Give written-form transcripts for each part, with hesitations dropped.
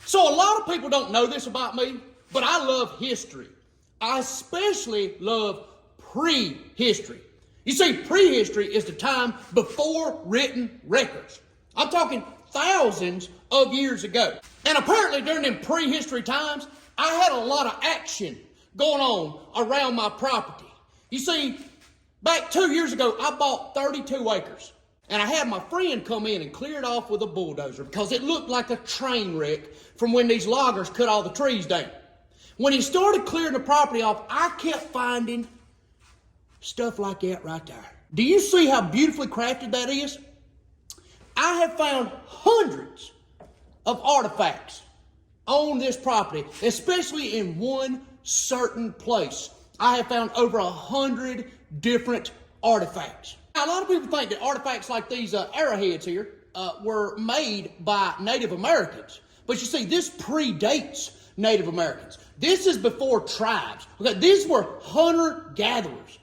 So a lot of people don't know this about me, but I love history. I especially love prehistory. You see, prehistory is the time before written records. I'm talking thousands of years ago. And apparently during them prehistory times, I had a lot of action going on around my property. You see, back 2 years ago, I bought 32 acres. And I had my friend come in and clear it off with a bulldozer because it looked like a train wreck from when these loggers cut all the trees down. When he started clearing the property off, I kept finding stuff like that right there. Do you see how beautifully crafted that is? I have found hundreds of artifacts on this property, especially in one certain place. I have found over 100 different artifacts. Now, a lot of people think that artifacts like these arrowheads here were made by Native Americans. But you see, this predates Native Americans. This is before tribes. Okay, these were hunter-gatherers.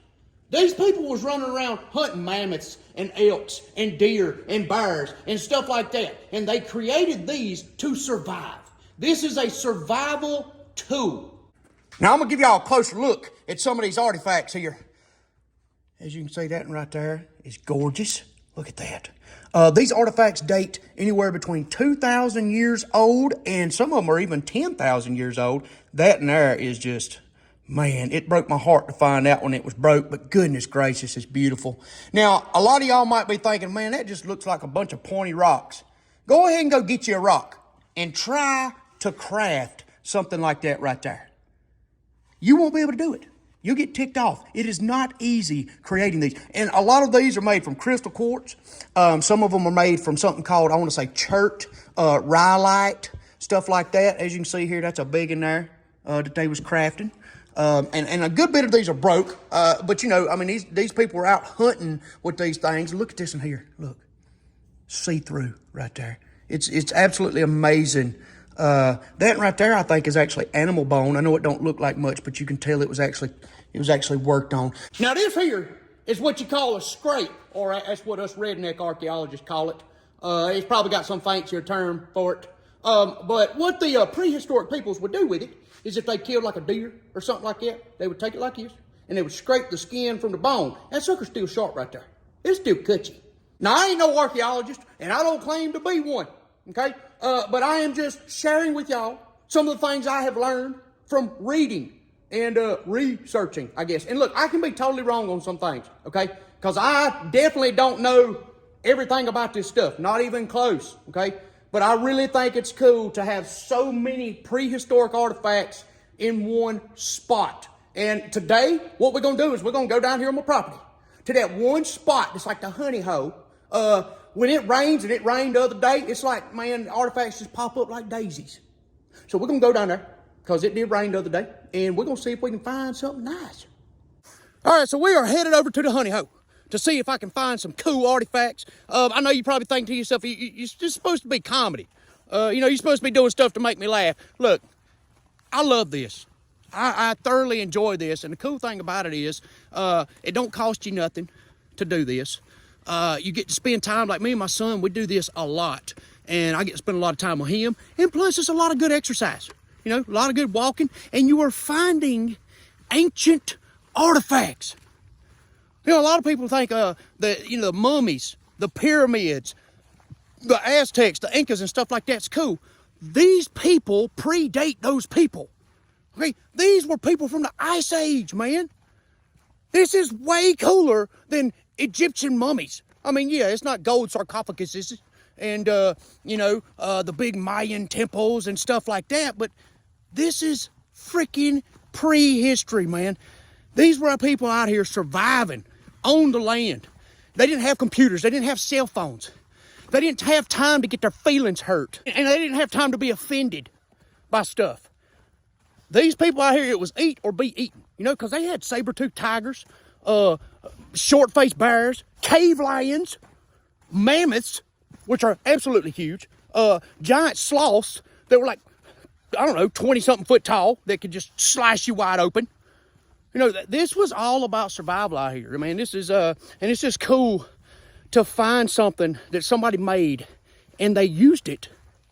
These people was running around hunting mammoths and elks and deer and bears and stuff like that. And they created these to survive. This is a survival tool. Now, I'm going to give y'all a closer look at some of these artifacts here. As you can see, that one right there is gorgeous. Look at that. These artifacts date anywhere between 2,000 years old, and some of them are even 10,000 years old. That and there is just, man, it broke my heart to find out when it was broke, but goodness gracious, it's beautiful. Now, a lot of y'all might be thinking, man, that just looks like a bunch of pointy rocks. Go ahead and go get you a rock and try to craft something like that right there. You won't be able to do it. You'll get ticked off. It is not easy creating these. And a lot of these are made from crystal quartz. Some of them are made from something called, I want to say, chert, rhyolite, stuff like that. As you can see here, that's a big in there that they was crafting. And a good bit of these are broke. But, you know, I mean, these people were out hunting with these things. Look at this in here. Look. See-through right there. It's absolutely amazing. That right there, I think, is actually animal bone. I know it don't look like much, but you can tell it was actually worked on. Now, this here is what you call a scrape, or that's what us redneck archaeologists call it. It's probably got some fancier term for it. But what the prehistoric peoples would do with it is if they killed like a deer or something like that, they would take it like this, and they would scrape the skin from the bone. That sucker's still sharp right there. It'll still cut you. Now, I ain't no archaeologist, and I don't claim to be one, okay? But I am just sharing with y'all some of the things I have learned from reading and researching, I guess. And look, I can be totally wrong on some things, okay? Because I definitely don't know everything about this stuff, not even close, okay? But I really think it's cool to have so many prehistoric artifacts in one spot. And today, what we're going to do is we're going to go down here on my property to that one spot that's like the honey hole. When it rains, and it rained the other day, it's like, man, artifacts just pop up like daisies. So we're going to go down there because it did rain the other day, and we're going to see if we can find something nice. All right, so we are headed over to the honey hole to see if I can find some cool artifacts. I know you probably think to yourself, you're just supposed to be comedy. You're supposed to be doing stuff to make me laugh. Look, I love this. I thoroughly enjoy this, and the cool thing about it is it don't cost you nothing to do this. You get to spend time, like me and my son, we do this a lot. And I get to spend a lot of time with him. And plus, it's a lot of good exercise. You know, a lot of good walking. And you are finding ancient artifacts. You know, a lot of people think the mummies, the pyramids, the Aztecs, the Incas and stuff like that's cool. These people predate those people. Okay? These were people from the Ice Age, man. This is way cooler than Egyptian mummies. I mean, yeah, it's not gold sarcophaguses and, the big Mayan temples and stuff like that, but this is freaking prehistory, man. These were people out here surviving on the land. They didn't have computers. They didn't have cell phones. They didn't have time to get their feelings hurt. And they didn't have time to be offended by stuff. These people out here, it was eat or be eaten, because they had saber-toothed tigers, short-faced bears, cave lions, mammoths, which are absolutely huge, giant sloths that were like, 20-something foot tall that could just slice you wide open. This was all about survival out here. I mean, this is, and it's just cool to find something that somebody made and they used it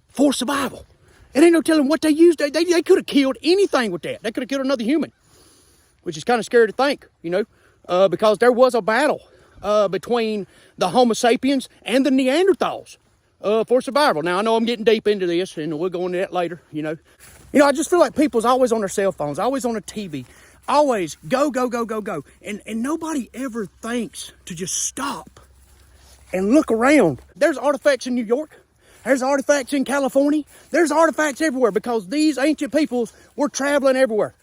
for survival. It ain't no telling what they used. They could have killed anything with that. They could have killed another human, which is kind of scary to think, you know, because there was a battle between the Homo sapiens and the Neanderthals for survival. Now, I know I'm getting deep into this, and we'll go into that later, you know. You know, I just feel like people's always on their cell phones, always on the TV, always go, go, go, go, go. And nobody ever thinks to just stop and look around. There's artifacts in New York. There's artifacts in California. There's artifacts everywhere because these ancient peoples were traveling everywhere.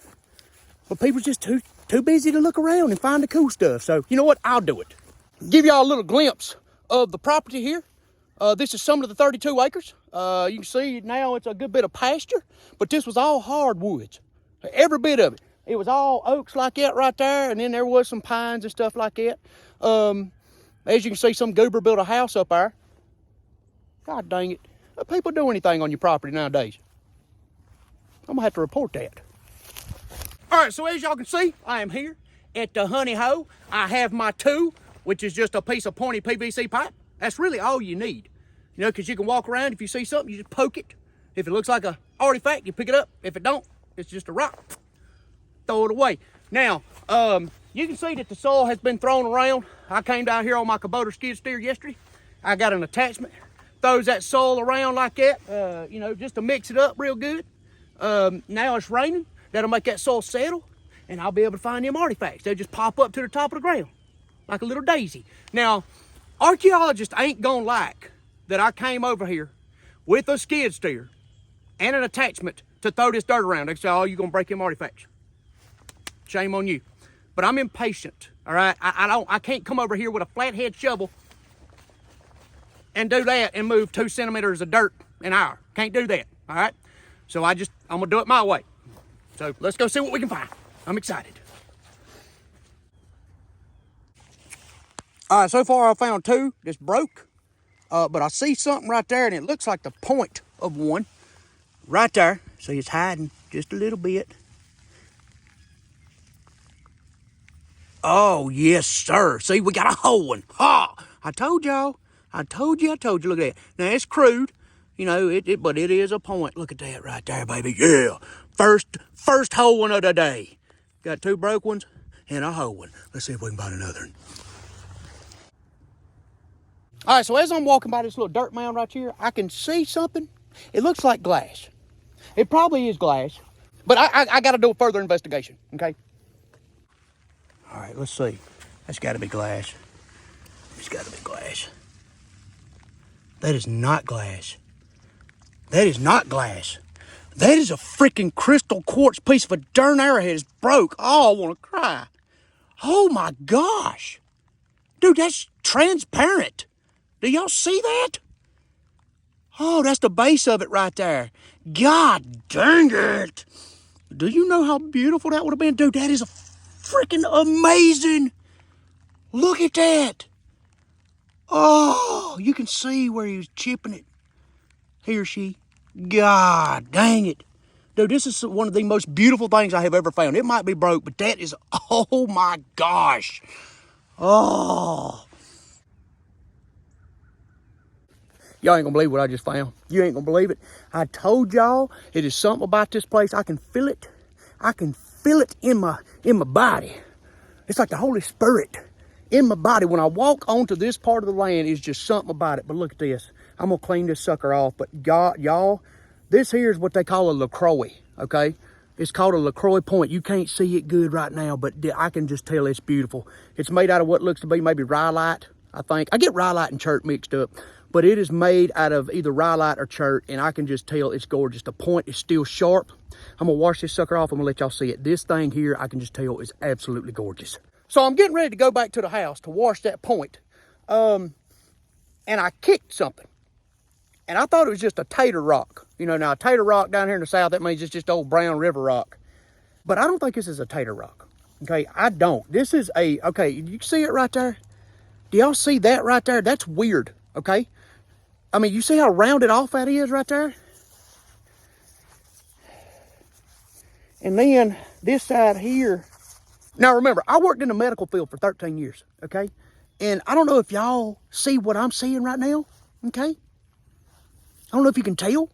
But people's just too busy to look around and find the cool stuff. So, you know what? I'll do it. Give y'all a little glimpse of the property here. This is some of the 32 acres. You can see now it's a good bit of pasture, but this was all hardwoods. Every bit of it. It was all oaks like that right there, and then there was some pines and stuff like that. As you can see, some goober built a house up there. God dang it. People do anything on your property nowadays. I'm gonna have to report that. All right, so as y'all can see, I am here at the honey hole. I have my tool, which is just a piece of pointy PVC pipe. That's really all you need. You know, because you can walk around. If you see something, you just poke it. If it looks like an artifact, you pick it up. If it don't, it's just a rock. Throw it away. Now, you can see that the soil has been thrown around. I came down here on my Kubota skid steer yesterday. I got an attachment. Throws that soil around like that, you know, just to mix it up real good. Now it's raining. That'll make that soil settle, and I'll be able to find them artifacts. They'll just pop up to the top of the ground like a little daisy. Now, archaeologists ain't gonna like that I came over here with a skid steer and an attachment to throw this dirt around. They say, oh, you're gonna break them artifacts. Shame on you. But I'm impatient, all right? I can't come over here with a flathead shovel and do that and move 2 centimeters of dirt an hour. Can't do that, all right? So I'm gonna do it my way. So let's go see what we can find. I'm excited. All right, so far I found 2 that's broke, but I see something right there, and it looks like the point of one right there. See, it's hiding just a little bit. Oh, yes, sir. See, we got a whole one. Ha! I told y'all. I told you. Look at that. Now, it's crude, you know, but it is a point. Look at that right there, baby. Yeah. First whole one of the day. Got 2 broke ones and a whole one. Let's see if we can find another one. All right, so as I'm walking by this little dirt mound right here, I can see something. It looks like glass. It probably is glass, but I got to do a further investigation, okay? All right, let's see. That's got to be glass. It's got to be glass. That is not glass. That is not glass. That is a freaking crystal quartz piece of a darn arrowhead. It's broke. Oh, I want to cry. Oh my gosh. Dude, that's transparent. Do y'all see that? Oh, that's the base of it right there. God dang it. Do you know how beautiful that would have been? Dude, that is a freaking amazing. Look at that. Oh, you can see where he was chipping it. He or she. God dang it. Dude, this is one of the most beautiful things I have ever found. It might be broke, but that is, oh my gosh. Oh. Y'all ain't gonna believe what I just found. You ain't gonna believe it. I told y'all it is something about this place. I can feel it. I can feel it in my body. It's like the Holy Spirit in my body. When I walk onto this part of the land, it's just something about it. But look at this. I'm gonna clean this sucker off. But y'all, this here is what they call a LaCroix, okay? It's called a LaCroix point. You can't see it good right now, but I can just tell it's beautiful. It's made out of what looks to be maybe rhyolite, I think. I get rhyolite and chert mixed up, but it is made out of either rhyolite or chert, and I can just tell it's gorgeous. The point is still sharp. I'm gonna wash this sucker off. I'm gonna let y'all see it. This thing here, I can just tell is absolutely gorgeous. So I'm getting ready to go back to the house to wash that point, and I kicked something. And I thought it was just a tater rock. You know, now a tater rock down here in the south, that means it's just old brown river rock. But I don't think this is a tater rock. Okay, I don't. This is a, okay, you see it right there? Do y'all see that right there? That's weird, okay? I mean, you see how rounded off that is right there? And then this side here. Now remember, I worked in the medical field for 13 years, okay? And I don't know if y'all see what I'm seeing right now, okay? I don't know if you can tell.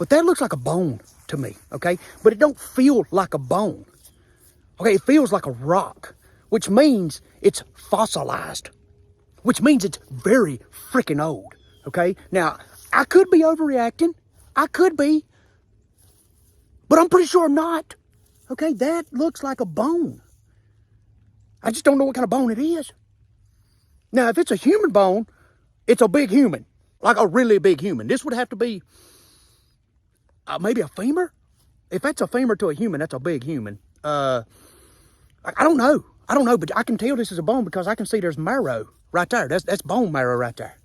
But that looks like a bone to me, okay? But it don't feel like a bone. Okay, it feels like a rock, which means it's fossilized, which means it's very freaking old, okay? Now, I could be overreacting. I could be. But I'm pretty sure I'm not. Okay, that looks like a bone. I just don't know what kind of bone it is. Now, if it's a human bone, it's a big human. Like a really big human. This would have to be maybe a femur? If that's a femur to a human, that's a big human. I don't know. I don't know, but I can tell this is a bone because I can see there's marrow right there. That's bone marrow right there.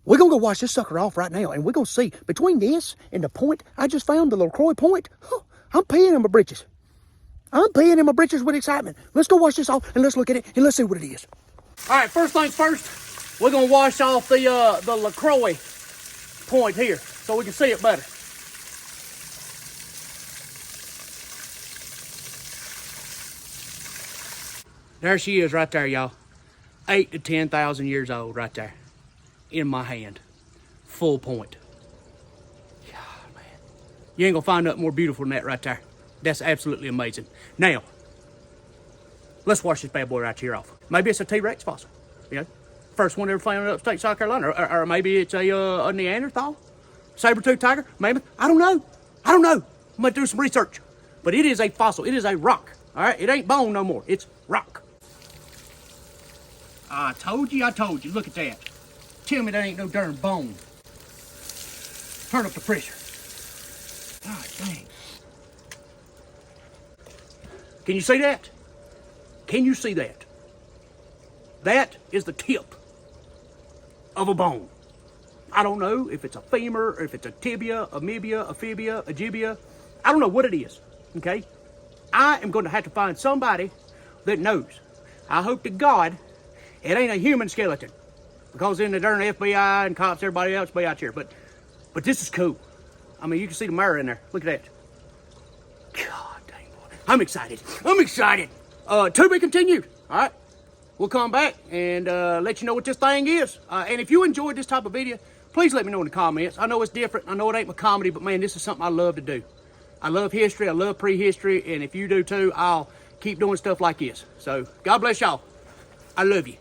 We're going to go wash this sucker off right now, and we're going to see, between this and the point I just found, the LaCroix point, I'm peeing in my britches. I'm peeing in my britches with excitement. Let's go wash this off, and let's look at it, and let's see what it is. All right, first things first, we're going to wash off the LaCroix point here so we can see it better. There she is right there, y'all. 8,000 to 10,000 years old right there. In my hand. Full point. God, man. You ain't gonna find nothing more beautiful than that right there. That's absolutely amazing. Now, let's wash this bad boy right here off. Maybe it's a T-Rex fossil. You know, first one ever found in upstate South Carolina. Or maybe it's a Neanderthal. Saber-toothed tiger. Maybe. I don't know. I'm gonna do some research. But it is a fossil. It is a rock. All right? It ain't bone no more. It's rock. I told you. Look at that. Tell me that ain't no darn bone. Turn up the pressure. God dang. Can you see that? Can you see that? That is the tip of a bone. I don't know if it's a femur, or if it's a tibia, a mibia, a fibia, a gibia. I don't know what it is, okay? I am going to have to find somebody that knows. I hope to God it ain't a human skeleton. Because then the darn FBI and cops, everybody else be out here. But this is cool. I mean, you can see the mirror in there. Look at that. God dang, boy. I'm excited. To be continued. All right. We'll come back and let you know what this thing is. And if you enjoyed this type of video, please let me know in the comments. I know it's different. I know it ain't my comedy, but man, this is something I love to do. I love history. I love prehistory. And if you do too, I'll keep doing stuff like this. So God bless y'all. I love you.